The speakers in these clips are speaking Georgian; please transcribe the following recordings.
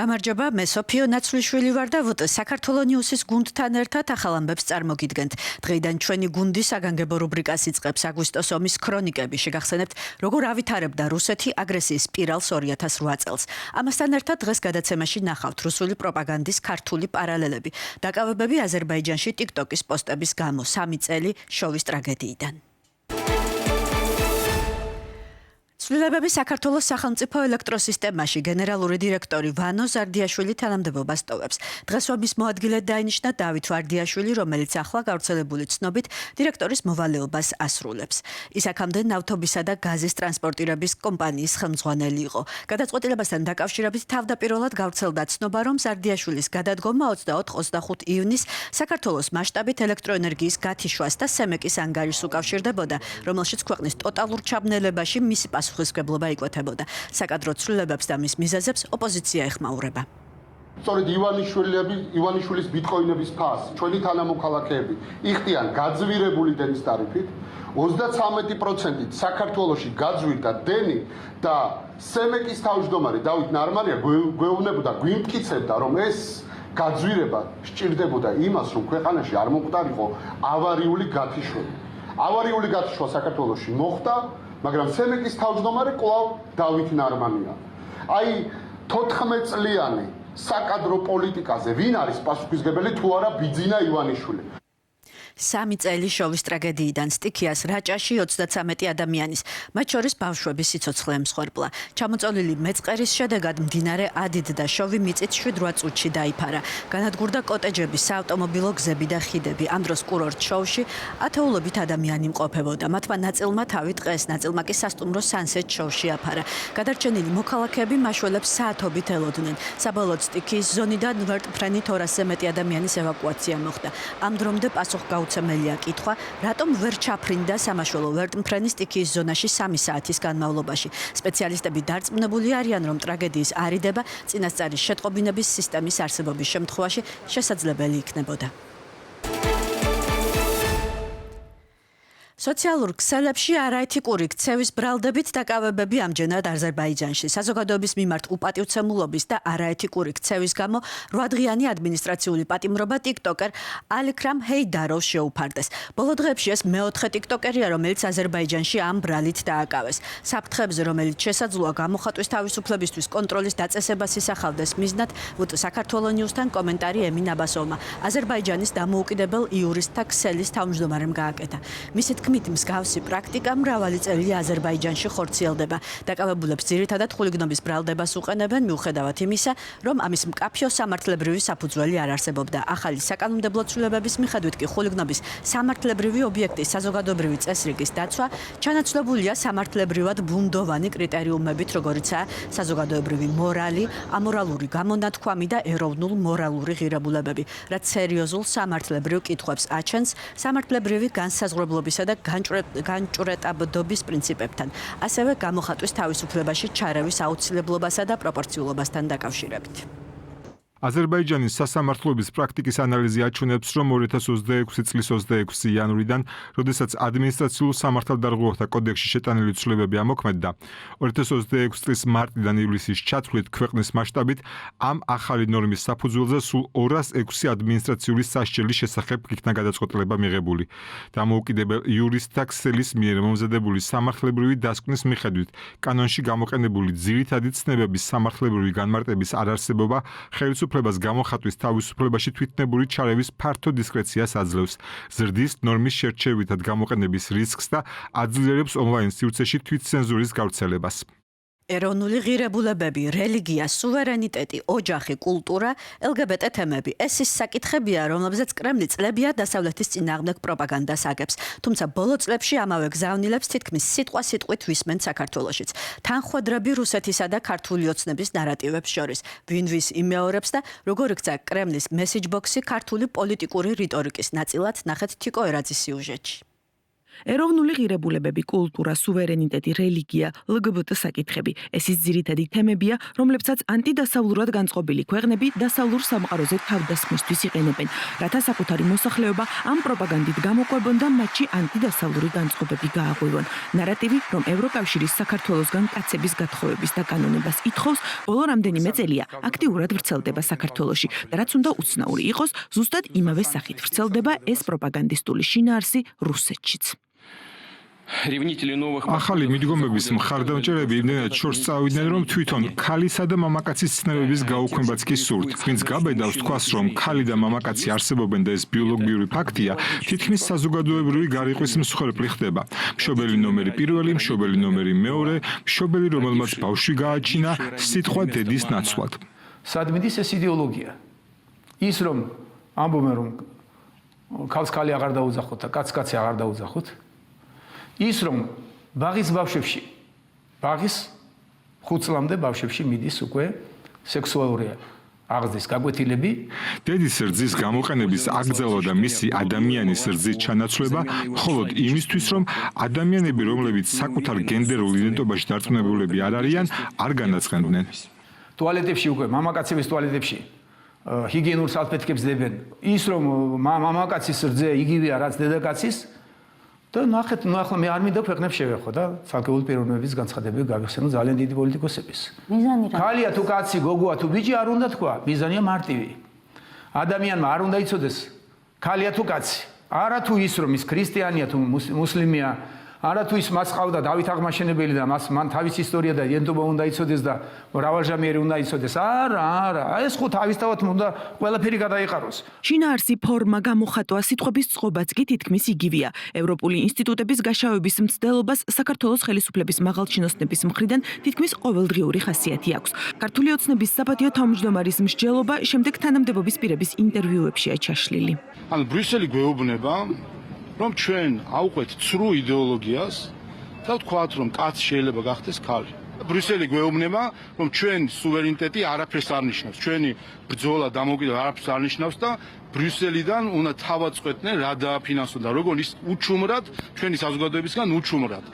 გამარჯობა, მე სოფიო ნაცვლიშვილი ვარ და საქართველოს ნიუსის გუნდთან ერთად ახალ ამბებს წარმოგიდგენთ. დღეიდან ჩვენი გუნდი საგანგებო რუბრიკას იწყებს აგვისტოს ომის ქრონიკები. შეგახსენებთ, როგორ ავითარებდა რუსეთი აგრესიის სპირალს 2008 წელს. ამასთან ერთად დღეს გადაცემაში ნახავთ რუსული პროპაგანდის ქართული პარალელები. დაკავებები აზერბაიჯანში TikTok-ის პოსტების გამო 3 წელი შოვის ტრაგედიიდან. ცვლილებები საქართველოს სახელმწიფო ელექტროსისტემაში გენერალური დირექტორი ვანო ზარდიაშვილი თანამდებობას ტოვებს. დღეს ომის მოადგილედ დაინიშნა დავით ვარდიაშვილი, რომელიც ახლა გავრცელებული ცნობით დირექტორის მოვალეობას ასრულებს. ის აქამდე ნავთობისა და გაზის ტრანსპორტირების კომპანიის ხელმძღვანელი იყო. გადაწყვეტილებასთან დაკავშირებით თავდაპირველად გავრცელდა ცნობა, რომ ზარდიაშვილის გადადგომა 24-25 ივნისს საქართველოს მასშტაბით ელექტროენერგიის გათიშვას და სემეკის ანგარიშს უკავშირდებოდა, რომელშიც ქვეყნის ტოტალურ ჩაბნელებაში მისი პასუხისმგებლობა იკვეთებოდა. საკადრო ცვლილებებს და მის მიზეზებს ოპოზიცია ეხმაურება. სწორედ ივანიშვილის ბიტკოინების ფასს ჩვენი თანამოქალაქეები იხდიან გაძვირებული დენის ტარიფით, 33%-ით საქართველოში გაძვირდა დენი და სემეკის თავმჯდომარე დავით ნარმანია გვეუბნებოდა, გვიმტკიცებდა, რომ ეს გაძვირება სჭირდებოდა იმას, რომ ქვეყანაში არ მომხდარიყო ავარიული გათიშვა. ავარიული გათიშვა საქართველოში მოხდა, მაგრამ სემეკის თავმჯდომარე კვლავ დავით ნარმანია. აი 14 წლიანი საკადრო პოლიტიკაზე ვინ არის პასუხისმგებელი თუ არა ბიძინა ივანიშვილი? 3 წელი შოვის ტრაგედიიდან სტიქიას რაჭაში 33 ადამიანის, მათ შორის ბავშვების სიცოცხლე ემსხვერპლა. ჩამოწოლილი მეწყერის შედეგად მდინარე ადიდ და შოვი მიწით 7-8 წუთში დაიფარა. განადგურდა კოტეჯები, საავტომობილო გზები და ხიდები. ამ დროს კურორტ შოვში ათეულობით ადამიანი იმყოფებოდა. მათმა ნაწილმა თავი ტყეს, ნაწილმა კი სასტუმრო სანსეთ შოვში აფარა. გადარჩენილი მოქალაქეები მაშველებს საათობით ელოდნენ. საბოლოოდ სტიქიის ზონიდან ვერტმფრენით 200-ზე მეტი ადამიანის ევაკუაცია მოხდა. ამ დრომდე პასუხ გაუცემელია კითხვა, რატომ ვერ ჩაფრინდა სამაშველო ვერტმფრენი სტიქიის ზონაში 3 საათის განმავლობაში. სპეციალისტები დარწმუნებული არიან, რომ ტრაგედიის არიდება წინასწარის შეტყობინების სისტემის არსებობის შემთხვევაში შესაძლებელი იქნებოდა. სოციალურ ქსელებში არაეთიკური ქცევის ბრალდებით დაკავებები ამჯერად აზერბაიჯანში. საზოგადოების მიმართ უპატივცემულობის და არაეთიკური ქცევის გამო 8 დღიანი ადმინისტრაციული პატიმრობა TikToker ალიქრამ ჰეიდაროვს შეუფარდეს. ბოლო დღეებში ეს მეოთხე TikToker-ია, რომელიც აზერბაიჯანში ამ ბრალით დააკავეს. საფრთხებზე, რომელიც შესაძლოა გამოხატვის თავისუფლებისთვის კონტროლის დაწესებას ისახავდეს მიზნად, საქართველოს ნიუსთან კომენტარი ემინ აბასოვმა აზერბაიჯანის დამოუკიდებელ იურისტთა ქსელის თავმჯდომარემ გააკეთა. მისი თქმით, მსგავსი პრაქტიკა მრავალი წელია აზერბაიჯანში ხორციელდება. დაკავებულებს ძირითადად ხულიგნობის ბრალდებას უყენებენ, მიუხედავად იმისა, რომ ამის მკაფიო სამართლებრივი საფუძველი არ არსებობდა. ახალი საკანონმდებლო ცვლილებების მიხედვით კი ხულიგნობის სამართლებრივი ობიექტის საზოგადოებრივი წესრიგის დაცვა ჩანაცვლებულია სამართლებრივად ბუნდოვანი კრიტერიუმებით, როგორიცაა საზოგადოებრივი მორალი, ამორალური გამონათქვამი და ეროვნულ მორალური ღირებულებები, რაც სერიოზულ სამართლებრივ კითხვებს აჩენს სამართლებრივი განსაზღვრებლობისა და განჭვრეტაბდობის პრინციპებთან, ასევე გამოხატვის თავისუფლებაში ჩარევის აუცილებლობასა და პროპორციულობასთან დაკავშირებით. აზერბაიჯანის სასამართლოების პრაქტიკის ანალიზი აჩვენებს, რომ 2026 წლის 26 იანვრიდან, როდესაც ადმინისტრაციულ სამართალდარღვევათა კოდექსში შეტანილი ცვლილებები ამოქმედდა, 2026 წლის მარტიდან ივლისის ჩათვლით ქვეყნის მასშტაბით ამ ახალი ნორმის საფუძველზე სულ 206 ადმინისტრაციული სასჯელის შესახებ იქნა გადაწყვეტილება მიღებული. დამოუკიდებელ იურისტთა ქსელის მიერ მომზადებული სამართლებრივი დასკვნის მიხედვით, კანონში გამოყენებული ძირითადი ცნებების სამართლებრივი განმარტების არარსებობა ხელისუფლებას გამოხატვის თავისუფლებაში თვითნებური ჩარევის ფართო დისკრეციას აძლევს, ზრდის ნორმის შერჩევითად გამოყენების რისკს და აძლიერებს ონლაინ სივრცეში თვითცენზურის გავრცელებას. ეროვნული ღირებულებები, რელიგია, სუვერენიტეტი, ოჯახი, კულტურა, LGBT თემები. ეს ის საკითხებია, რომლებზეც კრემლი წლებია დასავლეთის წინააღმდეგ პროპაგანდას აგებს. თუმცა ბოლო წლებში ამავე გზავნილებს თითქმის სიტყვა-სიტყვით ვისმენ საქართველოშიც. თანხვედრები რუსეთისა და ქართული ოცნების ნარატივებს შორის. ვინ ვის იმეორებს და როგორ იქცა კრემლის მესიჯბოქსი ქართული პოლიტიკური რიტორიკის ნაწილად, ნახეთ თიკო ერაძის სიუჟეტში. ეროვნული ღირებულებები, კულტურა, სუვერენიტეტი, რელიგია, LGBT საკითხები. ეს ის ძირითადი თემებია, რომლებსაც ანტიდასავლურად განწყობილი ქვეყნები დასავლურ სამყაროზე თავდასხმისთვის იყენებენ, რათა საკუთარი მოსახლეობა ამ პროპაგანდით გამოყვებონ და მათში ანტიდასავლური განწყობები გააღვივონ. ნარატივი, რომ ევროკავშირის საქართველოსგან კაცების გათხოვების დაკანონებას ითხოვს, ბოლო რამდენიმე წელია აქტიურად ვრცელდება საქართველოში და რაც უნდა უცნაური იყოს, ზუსტად იმავე სახით ვრცელდება ეს პროპაგანდისტული შინაარსი რუსეთშიც. ახალი მიდგომების მხარდამჭერები იმდენად შორს წავიდნენ, რომ თვითონ ქალისა და მამაკაცის ცნებების გაუქმებაც კი სურთ. ვინც გაბედავს თქვას, რომ ქალი და მამაკაცი არსებობენ და ეს ბიოლოგიური ფაქტია, თითქმის საზოგადოებრივი გარიყვის მსხვერპლი ხდება. მშობელი ნომერი პირველი, მშობელი ნომერი მეორე, მშობელი, რომელმაც ბავშვი გააჩინა, სიტყვა დედის ნაცვლად. სად მიდის ეს იდეოლოგია? ის რომ ამბობენ, რომ ქალს ქალი აღარ დაუძახოთ და კაცს კაცი აღარ დაუძახოთ. ის რომ ბაღის ბავშვებში, ბაღის 5 წლამდე ბავშვებში მიდის უკვე სექსუალური აღზრდის გაკვეთილები. დედის რძის გამოყენების აკრძალვა და მისი ადამიანის რძის ჩანაცვლება მხოლოდ იმისთვის, რომ ადამიანები, რომლებიც საკუთარ გენდერულ იდენტობაში დარწმუნებულები არ არიან, არ განაცხადნენ. ტუალეტებში უკვე მამაკაცების ტუალეტებში ჰიგიენურ სალფეტკებს დებენ. ის რომ მამაკაცის რძე იგივეა რაც დედაკაცის და ნახეთ, ახლა მე არ მინდა ქვეყნებს შევეხო და ცალკეული პიროვნებების განცხადებები გავიხსენო ძალიან დიდი პოლიტიკოსების. მიზანი რა? ქალია თუ კაცი, გოგოა თუ ბიჭი არ უნდა თქვა, მიზანია მარტივი. ადამიანმა არ უნდა იცოდეს ქალია თუ კაცი. არა თუ ის რომ ის ქრისტიანია თუ მუსლიმია, არა თუ ის მას ყავდა დავით აღმაშენებელი და მან თავის ისტორია და იდენტობა უნდა იცოდეს და მრავალჟამიერი უნდა იცოდეს. არა, ეს ხო თავისთავად უნდა ყველაფერი გადაიყაროს. შინაარსი, ფორმა, გამოხატვა, სიტყვების წყობაც კი თითქმის იგივეა. ევროპული ინსტიტუტების გაშავების მცდელობას საქართველოს ხელისუფლების მაღალჩინოსნების მხრიდან თითქმის ყოველდღიური ხასიათი აქვს. ქართული ოცნების საპატიო თავმჯდომარის მსჯელობა შემდეგ თანამდებობის პირების ინტერვიუებშია ჩაშლილი. ანუ ბრიუსელი გვეუბნება რომ ჩვენ ავყვეთ ცრუ იდეოლოგიას და ვთქვათ, რომ კაცი შეიძლება გახდეს ქალი. ბრიუსელი გვეუბნება, რომ ჩვენ სუვერენიტეტი არაფერს არ ნიშნავს, ჩვენი ბრძოლა დამოუკიდებელ არაფერს არ ნიშნავს და ბრიუსელიდან უნდა თავად წვეთნენ რა დააფინანსონ და როგორ ის უჩუმრად ჩვენი საზოგადოებისგან უჩუმრად.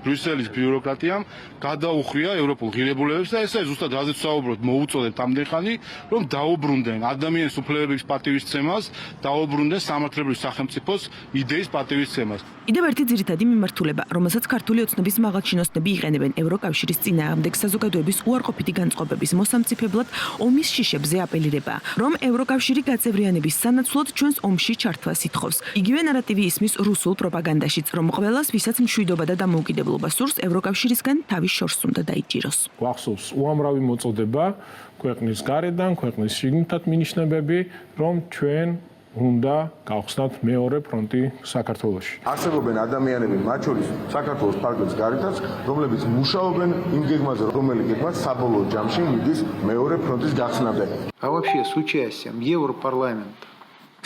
ბრიუსელის ბიუროკრატიამ გადაუხვია ევროპულ ღირებულებებს და ესე ზუსტად რაზეც საუბრობთ, მოუწოდეთ ამდენ ხანი, რომ დაუბრუნდნენ ადამიანის უფლებების პატივისცემას, დაუბრუნდნენ სამართლებრივ სახელმწიფოს იდეის პატივისცემას. კიდევ ერთი ძირითადი მიმართულება, რომელსაც ქართული ოცნების მაღალჩინოსნები იყენებენ ევროკავშირის წინააღმდეგ საზოგადოების უარყოფითი განწყობების მოსამწიფებლად, ომის შიშებზე აპელირებაა, რომ ევროკავშირი გაწევრიანების სანაცვლოდ ჩვენს ომში ჩართვას ითხოვს. იგივე ნარატივი ისმის რუსულ პროპაგანდაშიც, რომ ყველას, ვისაც მშვიდობა და დამოუკიდებლობა სურს, ევროკავშირისგან თავის შორს უნდა დაიჭიროს. გვახსოვს უამრავი მოწოდება ქვეყნის გარედან, ქვეყნის შიგნითაც მინიშნებები, რომ ჩვენ უნდა გავხსნათ მეორე ფრონტი საქართველოში. არსებობენ ადამიანები, მათ შორის საქართველოს ფარგლებს გარეთაც, რომლებიც მუშაობენ იმ გეგმაზე, რომელი გეგმაც საბოლოო ჯამში მიდის მეორე ფრონტის გახსნამდე. А вообще с участием Европарламента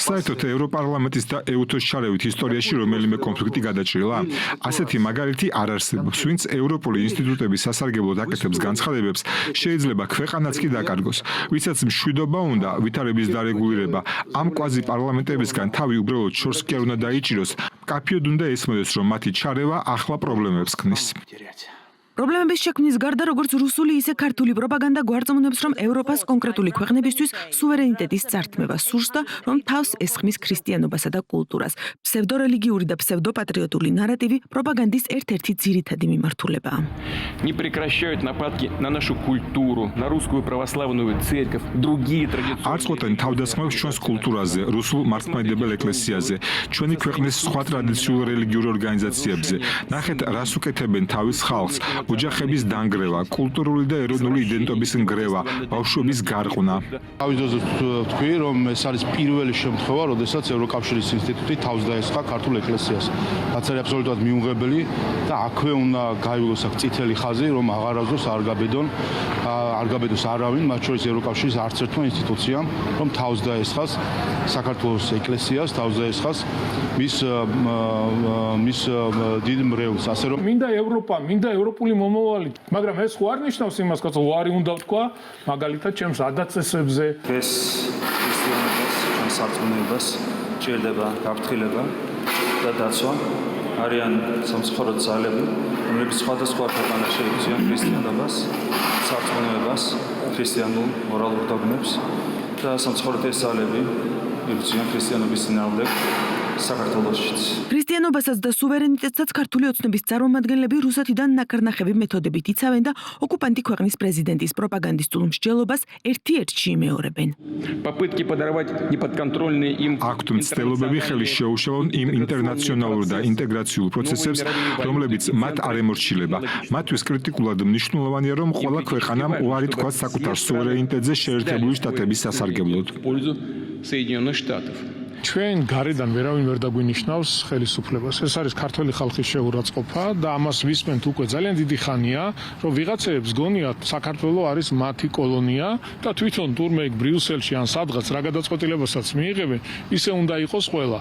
საერთოდ ევროპარლამენტის და ეუთოს შარევით ისტორიაში რომელიმე კონფლიქტი გადაჭრილა? ასეთი მაგალითი არ არსებობს, ვინც ევროპული ინსტიტუტების სასარგებლოდ აკეთებს განცხადებებს, შეიძლება ქვეყანაც კი დაკარგოს. ვისაც მშვიდობა უნდა, ვითარების დარეგულირება, ამ კვაზი პარლამენტებისგან თავი უბრალოდ შორს კი არ უნდა დაიჭიროს, კაფიოდ უნდა ესმოდეს, რომ მათი ჩარევა ახლა პრობლემებს ქმნის. პრობლემების შექმნის გარდა, როგორც რუსული, ისე ქართული პროპაგანდა გვარწმუნებს, რომ ევროპას კონკრეტული ქვეყნებისთვის სუვერენიტეტის წართმევა სურს და რომ თავს ესხმის ქრისტიანობასა და კულტურას. ფსევდორელიგიური და ფსევდოპატრიოტული ნარატივი პროპაგანდის ერთ-ერთი ძირითადი მიმართულებაა. Не прекращают нападки на нашу культуру, на русскую православную церковь, другие традиционные. არ წყვეტენ თავდასხმებს ჩვენს კულტურაზე, რუსულ მართლმადიდებელ ეკლესიაზე, ჩვენი ქვეყნის სხვა ტრადიციულ რელიგიურ ორგანიზაციებზე. ნახეთ, რას უკეთებენ თავის ხალხს. ოჯახების დანგრევა, კულტურული და ეროვნული იდენტობის ნგრევა, ბავშვების გარყვნა. თავისდაძე თქვი, რომ ეს არის პირველი შემთხვევა, როდესაც ევროკავშირის ინსტიტუტი თავს დაესხა ქართულ ეკლესიას. რაც არის აბსოლუტურად მიუღებელი და აქვე უნდა გაივლოს აქ წითელი ხაზი, რომ აღარასდროს არ გაბედოს არავინ, მათ შორის ევროკავშირის არც ერთმა ინსტიტუციამ, რომ თავს დაესხას საქართველოს ეკლესიას, თავს დაესხას მის დიდ მრევლს, ასე რომ მინდა ევროპა, მინდა ევროპული მომავალი, მაგრამ ეს ხო არ ნიშნავს იმას, რომ უარი უნდა ვთქვა, მაგალითად, ჩემს ადაწესებზე. ეს ქრისტიანობას, ჩვენს სარწმუნოებას ჭირდება გაფრთხილება. და დაცვა არიან სამსახურო ძალები, რომლებიც სხვადასხვა ქვეყანაში იბრძვიან ქრისტიანობას, სარწმუნოებას, ქრისტიანულ მორალურ დოგმებს და სამსახურო ეს ძალები იბრძვიან ქრისტიანობის წინააღმდეგ საქართველოშიც. ქრისტიანობასაც და სუვერენიტეტსაც ქართული ოცნების წარმომადგენლები რუსეთიდან ნაკარნახები მეთოდებით იცავენ და ოკუპანტი ქვეყნის პრეზიდენტის პროპაგანდისტულ მსჯელობას ერთ-ერთში იმეორებენ. Попытки подорвать неподконтрольные им აქვთ მცდელობები ხელი შეუშალონ იმ ინტერნაციონალურ და ინტეგრაციულ პროცესებს, რომლებიც მათ არ ემორჩილება. მათთვის კრიტიკულად მნიშვნელოვანია, რომ ყველა ქვეყანამ უარი თქვას საკუთარ სუვერენიტეტზე შეერთებული შტატების სასარგებლოდ. Соединенных Штатов. ჩვენ გარედან ვერავინ ვერ დაგვინიშნავს ხელისუფლებას. ეს არის ქართული ხალხის შეურაცხყოფა და ამას ვისმენთ უკვე ძალიან დიდი ხანია, რომ ვიღაცეებს გონიათ საქართველო არის მათი კოლონია და თვითონ თურმე იქ ბრიუსელში ან სადღაც რა გადაწყვეტილებასაც მიიღებენ, ისე უნდა იყოს ყველა.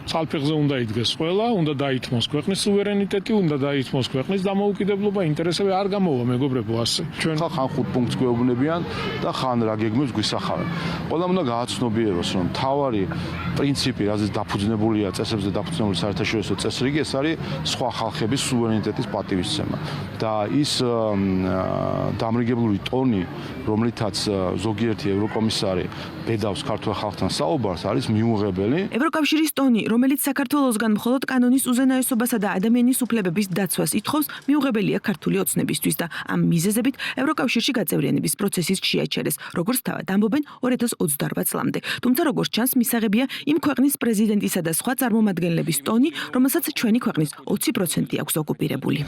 ცალფეხზე უნდა იდგეს ყველა, უნდა დაითმოს ქვეყნის სუვერენიტეტი, უნდა დაითმოს ქვეყნის დამოუკიდებლობა, ინტერესები არ გამოვა მეგობრებო ასე. ჩვენ ხან 5 პუნქტს გვეუბნებიან და ხან რა გეგმებს გვისახავენ. ყველამ უნდა გააცნობიეროს, რომ თავარი პრინციპი, რაზეც დაფუძნებულია წესებზე დაფუძნებული საერთაშორისო წესრიგი, ეს არის სხვა ხალხების სუვერენიტეტის პატივისცემა. და ის დამრიგებლური ტონი, რომლითაც ზოგიერთი ევროკომისარი ბედავს ქართულ ხალხთან საუბარს, არის მიუღებელი. ევროკავშირის ტონი, რომელიც საქართველოსგან მხოლოდ კანონის უზენაესობასა და ადამიანის უფლებების დაცვას ითხოვს, მიუღებელია ქართული ოცნებისთვის და ამ მიზეზებით ევროკავშირში გაწევრიანების პროცესის შეაჩერეს, როგორც თავად ამბობენ 2028 წლამდე. თუმცა როგორც ჩანს, მისაღებია იმ ქვეყნის პრეზიდენტისა და სხვა წარმომადგენლების ტონი, რომელსაც ჩვენი ქვეყნის 20% აქვს ოკუპირებული.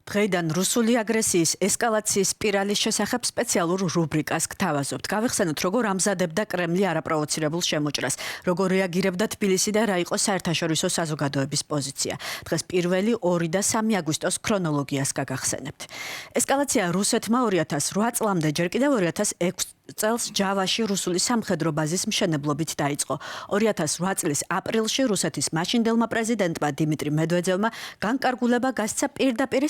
დღეიდან რუსული აგრესიის ესკალაციის სპირალის შესახებ სპეციალურ რუბრიკას გთავაზობთ. გავიხსენოთ, როგორ ამზადებდა კრემლი არაპროვოცირებულ შემოჭრას, როგორ რეაგირებდა თბილისი და რა იყო საერთაშორისო საზოგადოების პოზიცია. დღეს 1, 2 და 3 აგვისტოს ქრონოლოგიას გაგახსენებთ. ესკალაცია რუსეთმა 2008 წლამდე, ჯერ კიდევ 2006 წელს ჯავაში რუსული სამხედრო ბაზის მშენებლობით დაიწყო. 2008 წლის აპრილში რუსეთის მაშინდელმა პრეზიდენტმა დიმიტრი მედვედევმა განკარგულება გასცა პირდაპირ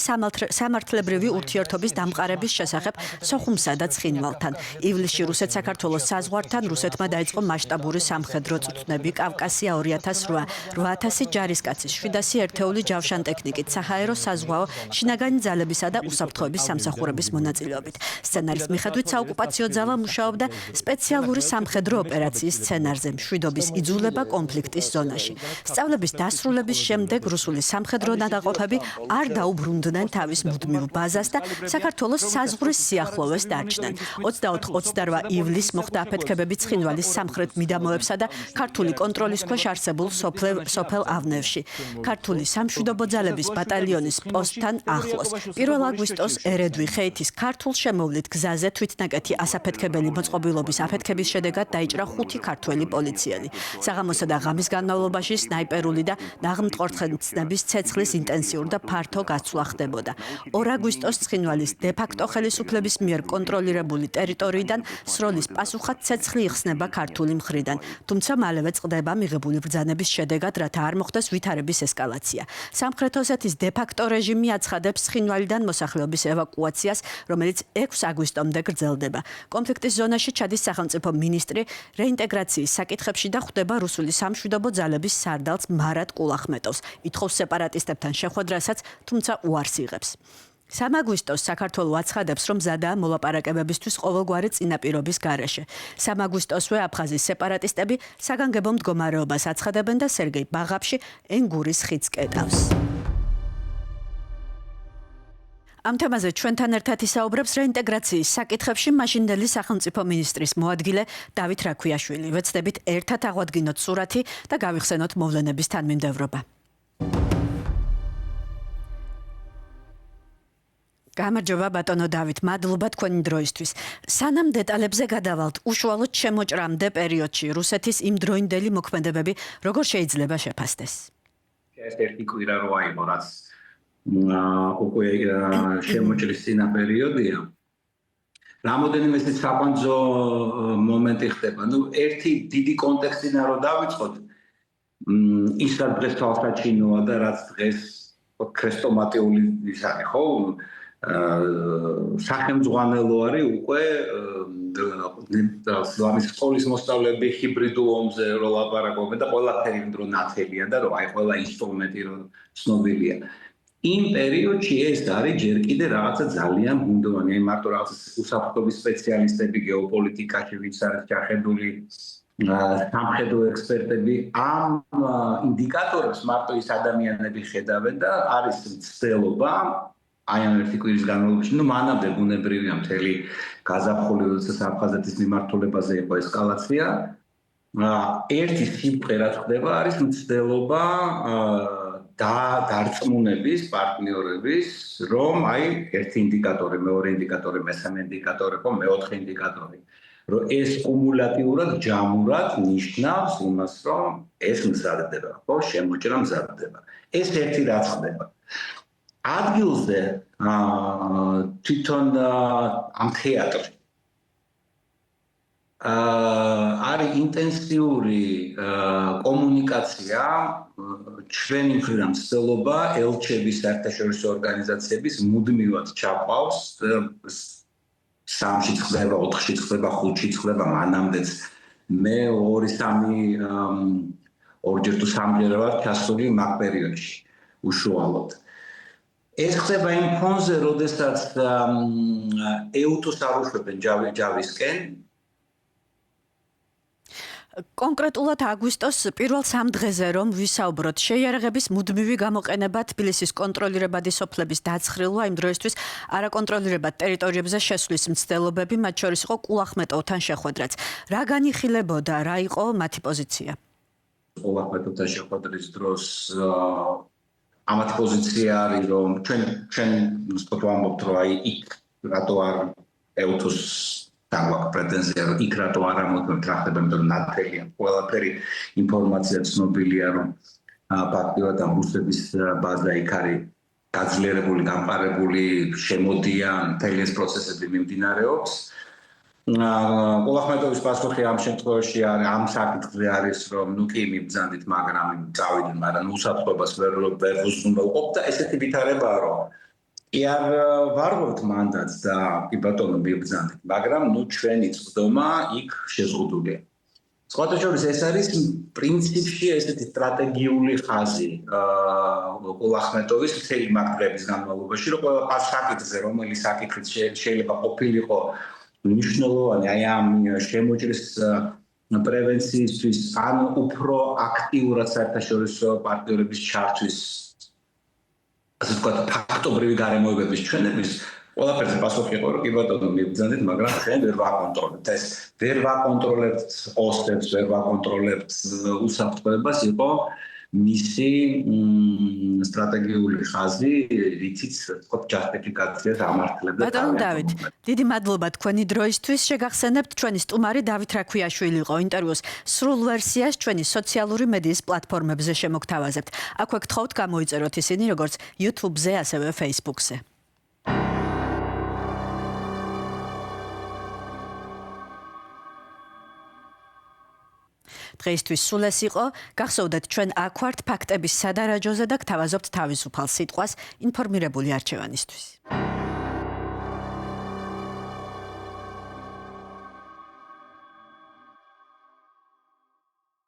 სამართლებრივი ურთიერთობის დამყარების შესახებ სოხუმსა და ცხინვალთან. ივლისში რუსეთ-საქართველოს საზღვართან რუსეთმა დაიწყო მასშტაბური სამხედრო წვრთნები კავკასია 2008, 8000 ჯარისკაცის, 700 ერთეული ჯავშანტექნიკით, საჰაერო საზღვაო შინაგანი ძალებისა და უსაფრთხოების სამსახურების მონაწილეობით. სცენარის მიხედვით საოკუპაციო ძალა მუშაობდა სპეციალური სამხედრო ოპერაციის სცენარზე, მშვიდობის იძულება კონფლიქტის ზონაში. სწავლების დასრულების შემდეგ რუსული სამხედრო ნადაყოფები არ დაუბრუნდნენ თავის მუდმივ ბაზას და საქართველოს საზღვრის სიახლოვეს დარჩნენ. 24-28 ივლისს მოხდა აფეთქებები ცხინვალის სამხრეთ მიდამოებსა და ქართული კონტროლის ქვეშ არსებულ სოფელ ავნევში. ქართული სამშვიდობო ძალების ბატალიონის პოსტთან ახლოს. 1 აგვისტოს ერედვი ხეითის ქართულ შემოვლით გზაზე თვითნაკეთი ასაფეთქებელი მოწყობილობის აფეთქების შედეგად დაიჭრა 5 ქართველი პოლიციელი. საღამოსა და ღამის განმავლობაში სნაიპერული და ნაღმტყორთქნების ცეცხლის ინტენსიური და ფართო გაცვლა ხდებოდა. 2 აგვისტოს ცხინვალის დე-ფაქტო ხელისუფლების მიერ კონტროლირებული ტერიტორიიდან სროლის პასუხად ცეცხლი იხსნება ქართული მხრიდან. თუმცა მალევე წყდება მიღებული ბრძანების შედეგად, რათა არ მოხდეს ვითარების ესკალაცია. სამხრეთ ოსეთის დე-ფაქტო რეჟიმი აცხადებს ცხინვალიდან მოსახლეობის ევაკუაციას, რომელიც 6 აგვისტომდე გრძელდება. კონფლიქტის ზონაში ჩადის სახელმწიფო მინისტრი რეინტეგრაციის საკითხებში და ხვდება რუსული სამშვიდობო ძალების სარდალს მარად კულახმეტოვს. ითხოვს სეპარატისტებთან შეხვედრასაც, თუმცა უარს იღებს. 3 აგვისტოს საქართველო აცხადებს, რომ მზადაა მოლაპარაკებებისთვის ყოველგვარი წინაპირობის გარეშე. 3 აგვისტოსვე აფხაზის სეპარატისტები საგანგებო მდგომარეობას აცხადებენ და სერგეი ბაღაფში ენგურის ხიდს კეტავს. ამ თემაზე ჩვენთან ერთად ისაუბრებს რეინტეგრაციის საკითხებში მაშინდელი სახელმწიფო მინისტრის მოადგილე დავით რაქვიაშვილი. ვეცდებით ერთად აღვადგინოთ სურათი და გავიხსენოთ მოვლენების თანმიმდევრობა. გამარჯობა ბატონო დავით, მადლობა თქვენი დროისთვის. სანამ დეტალებზე გადავალთ, უშუალოდ შემოჭრამდე პერიოდში რუსეთის იმდროინდელი მოქმედებები როგორ შეიძლება შეფასდეს? ეს ერთი კვირა რო აიღო, რაც უკვე შემოჭრის წინა პერიოდია. რამოდენიმე საფანძო მომენტი ხდება. ერთი დიდი კონტექსტიდან რო დავიწყოთ, ის რაც დღეს თვალსაჩინოა და რაც დღეს ქრესტომატიული ის არის, ხო? სახელმძღვანელო არის უკვე სლამის სკოლის მოსწავლეები ჰიბრიდულ ომზე რო ლაპარაკობენ და ყველაფერი დრო ნათელია და რომ აი ყველა ინსტრუმენტი რო ცნობილია. იმ პერიოდში ეს არის ჯერ კიდე რაღაცა ძალიან ბუნდოვანი, აი მარტო რაღაცა უსაფრთხოების სპეციალისტები, გეოპოლიტიკაში ვინც არის ჩახედული, სამხედრო ექსპერტები ამ ინდიკატორებს მარტო ის ადამიანები ხედავენ და არის მცდელობა აი ამ ერთი კვირის განმავლობაში, მანამდე ბუნებრივია მთელი გაზაფხული, როდესაც აფხაზეთის მიმართულებაზე იყო ესკალაცია. ერთი სიბრტყე რაც ხდება არის მცდელობა დარწმუნების პარტნიორების, რომ აი ერთი ინდიკატორი, მეორე ინდიკატორი, მესამე ინდიკატორი, მეოთხე ინდიკატორი, რომ ეს კუმულატიურად ჯამურად ნიშნავს იმას, რომ ეს მზადდება, შემოჭრა მზადდება. ეს ერთი რაც ხდება. ადგილზე თვითონ ამ თეატრში არის ინტენსიური კომუნიკაცია ჩვენი მხრიდან მცდელობა ელჩების საერთაშორისო ორგანიზაციების მუდმივად ჩაყავს 3-ში ხდება, 4-ში ხდება, 5-ში ხდება, მანამდეც მე 2-3 ორჯერ თუ სამჯერ ვარ ჩასული მაგ პერიოდში უშუალოდ. ეს ხდება იმ ფონზე, როდესაც ეუთოს არ უშვებენ ჯავისკენ. კონკრეტულად აგვისტოს პირველ 3 დღეზე რომ ვისაუბროთ შეიარაღების მუდმივი გამოყენება თბილისის კონტროლირებადი სოფლების დაცხრილვა იმ დროისთვის არაკონტროლირებად ტერიტორიებზე შესვლის მცდელობები მათ შორის იყო კულახმეტოვთან შეხვედრაც. რა განიხილებოდა, რა იყო მათი პოზიცია? კულახმეტოვთან შეხვედრის დროს ამათ პოზიცია არის რომ ჩვენ ვსწორ ვამბობთ რომ აი იქ რატო არ ეუთოს დაგვაქვს პრეტენზია რომ იქ რატო არ ამოწმებთ რა ხდება იმიტომ რომ ნათელია ყველაფერი ინფორმაცია ცნობილია რომ ფაქტიურად ამ რუსების ბაზა იქ არის გაძლიერებული, გამყარებული, შემოდიან მთელი ეს პროცესები მიმდინარეობს. კულახმეტოვის პასუხი ამ შემთხვევაში არის ამ საკითხზე არის რომ ნუ კი მიბრძანდით, მაგრამ წავიდნენ, მაგრამ უსაფრთხოებას ვერ უზრუნველყოფ და ესეთი ვითარებაა რომ კი არ ვარღვევთ მანდატს და კი ბატონო მიბრძანდით, მაგრამ ნუ ჩვენი წვდომა იქ შეზღუდულია. სხვათა შორის ეს არის პრინციპში ესეთი სტრატეგიული ხაზი კულახმეტოვის მთელი მაგდრების განმავლობაში, რომ ყველა საკითხზე, რომელიც საკითხით შეიძლება ყოფილიყო მნიშვნელოვანი აი ამ შემოჭრის პრევენციისთვის ან უფრო აქტიურად საერთაშორისო პარტნიორების ჩართვის ასე ვთქვათ ფაქტობრივი გარემოებების ჩვენების ყველაფერზე პასუხი იყო რომ კი ბატონო მიბრძანდით, მაგრამ ჩვენ ვერ ვაკონტროლებთ ეს ვერ ვაკონტროლებთ ოსტებს, ვერ ვაკონტროლებთ უსაფრთხოებას იყო მისი სტრატეგიული ხაზი, რითიც ვთქვათ ჯასტიფიკაციას ამართლებდა. ბატონო დავით, დიდი მადლობა თქვენი დროისთვის. შეგახსენებთ, ჩვენი სტუმარი დავით რაქვიაშვილი იყო. ინტერვიუს სრულ ვერსიას ჩვენი სოციალური მედიის პლატფორმებზე შემოგთავაზებთ. აქვე გთხოვთ გამოიწეროთ ისინი როგორც YouTube-ზე, ასევე Facebook-ზე. დღეისთვის სულ ეს იყო. გახსოვდეთ, ჩვენ აქ ვართ ფაქტების სადარაჯოზე და გთავაზობთ თავისუფალ სიტყვას ინფორმირებული არჩევანისთვის.